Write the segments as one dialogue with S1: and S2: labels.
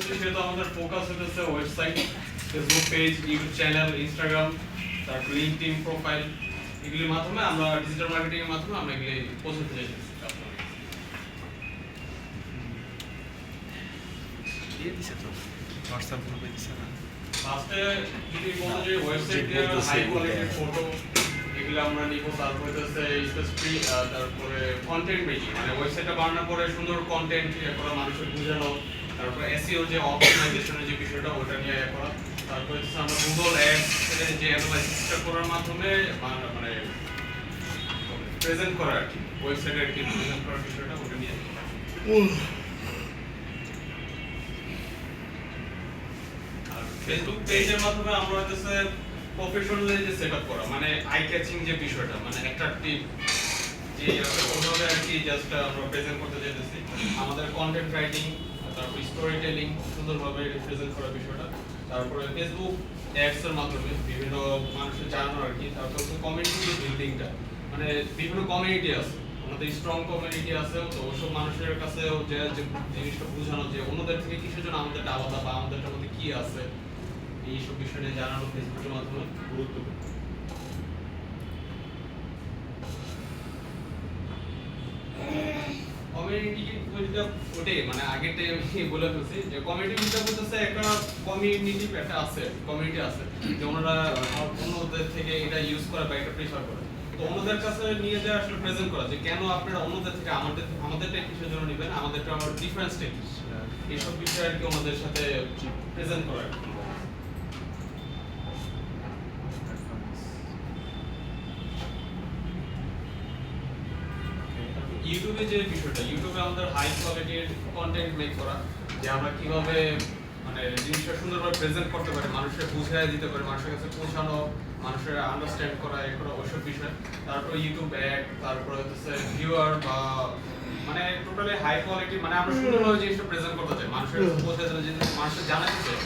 S1: করছি সেহেতু আমাদের ফোকাস হচ্ছে website, Facebook page, YouTube channel, Instagram, তারপর লিঙ্কডইন প্রোফাইল, এগুলির মাধ্যমে আমরা ডিজিটাল মার্কেটিং এর মাধ্যমে আমরা এগুলি পৌঁছাতে চাইছি কাস্টমারকে।
S2: দিয়ে দিছে তো হোয়াটসঅ্যাপ গ্রুপে দিছে না
S1: ফার্স্টে যদি বলো যে ওয়েবসাইট দিয়ে হাই কোয়ালিটির ফটো এগুলো আমরা নিব, তারপরে হচ্ছে স্পেসিফিক তারপরে কন্টেন্ট মেকিং, মানে ওয়েবসাইটটা বানানোর পরে সুন্দর কন্টেন্ট করা, মানুষের বোঝানো, তারপরে এসইও যে অপটিমাইজেশনের যে বিষয়টা ওটা নিয়ে করা, তারপরে হচ্ছে আমরা গুগল অ্যাডস যে অ্যানালাইসিসটা করার মাধ্যমে মানে প্রেজেন্ট করা আর কি, ওয়েবসাইটে আর কি প্রেজেন্ট করার বিষয়টা ওটা নিয়ে। ফেসবুক পেজের মাধ্যমে আমরা হচ্ছে প্রফেশনালি যে সেটআপ করা, মানে আই ক্যাচিং যে বিষয়টা, মানে অ্যাট্রাকটিভ যে ওভাবে আর কি জাস্ট আমরা প্রেজেন্ট করতে চাইতেছি। আমাদের কন্টেন্ট রাইটিং, তারপর স্টোরি টেলিং সুন্দরভাবে প্রেজেন্ট করার বিষয়টা, তারপরে ফেসবুক অ্যাডস এর মাধ্যমে বিভিন্ন মানুষের জানানো আর কি, তারপর হচ্ছে কমিউনিটি বিল্ডিংটা, মানে বিভিন্ন কমিউনিটি আছে, আমাদের স্ট্রং কমিউনিটি আছে, তো ওসব মানুষের কাছে যে জিনিসটা বোঝানো যে অন্যদের থেকে কিসের জন্য আমাদেরটা আলাদা বা আমাদেরটার মধ্যে কি আছে, এইসব বিষয় নিয়ে জানানো ফেসবুকের মাধ্যমে গুরুত্বপূর্ণ। কমিউনিটি বলতে ওটাই, মানে আগেতে আমি বলে ফেলছি যে কমিউনিটি বলতে বলতেছে একটা কমিউনিটি একটা আছে, কমিউনিটি আছে যে ওনারা অন্যদের থেকে এটা ইউজ করে বা এটা প্রেফার করে, তো অন্যদের কাছে নিয়ে যায় আসলে প্রেজেন্ট করা যে কেন আপনারা অন্যদের থেকে আমাদেরটা কিসের জন্য নেবেন, আমাদেরটা আমার ডিফারেন্সটা কি, এইসব বিষয় আর কি ওনাদের সাথে প্রেজেন্ট করা। ইউটিউবে যে বিষয়টা, ইউটিউবে আমাদের হাই কোয়ালিটির কন্টেন্ট মেক করা, যে আমরা কিভাবে মানে জিনিসটা সুন্দরভাবে প্রেজেন্ট করতে পারি, মানুষের বুঝিয়ে দিতে পারি, মানুষের কাছে পৌঁছানো, মানুষের আন্ডারস্ট্যান্ড করা, এগুলো ওইসব বিষয়। তারপরে ইউটিউব অ্যাড, তারপরে হচ্ছে ভিউয়ার বা মানে টোটালি হাই কোয়ালিটি, মানে আমরা সুন্দরভাবে জিনিসটা প্রেজেন্ট করতে চাই, মানুষের পৌঁছে দেওয়া জিনিস মানুষের জানাতে চাই।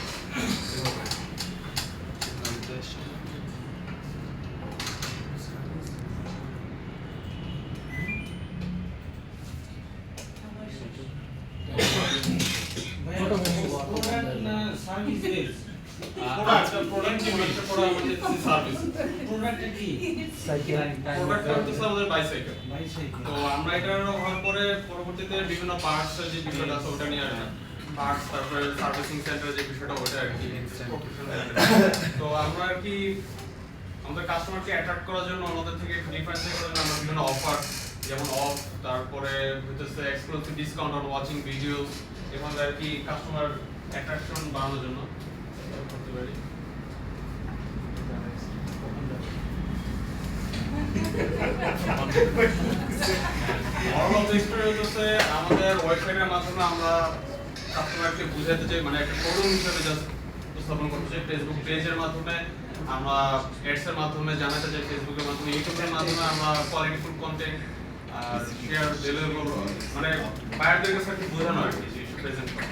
S1: আমরা এটা হওয়ার পরে পরবর্তীতে বিভিন্ন পার্টস এর যে বিষয়টা আছে ওটা নিয়ে আসলাম, পার্টস, তারপরে সার্ভিসিং সেন্টার যে বিষয়টা ওটা আর কি। তো আমরা আর কি আমাদের কাস্টমারকে অ্যাট্রাক্ট করার জন্য, আমাদের থেকে ডিফারেন্সিয়েট করার জন্য আমরা বিভিন্ন অফার, যেমন অফ, তারপরে হচ্ছে exclusive discount on watching videos, এভাবে আর কি কাস্টমার অ্যাট্রাকশন বাড়ানোর জন্য করতে পারি। আমাদের ওয়েবসাইটের মাধ্যমে আমরা কাস্টমারকে বুঝাতে চাই, মানে একটা শোরুম হিসেবে জাস্ট উপস্থাপন করতে চাই। ফেসবুক পেজের মাধ্যমে আমরা অ্যাডস এর মাধ্যমে জানাতে চাই, ফেসবুকের মাধ্যমে, ইউটিউবের মাধ্যমে আমরা কোয়ালিটিফুল কন্টেন্ট আর শেয়ার ডেলিভার, মানে বায়ারদের কাছে বোঝানো আর কি প্রেজেন্ট করা।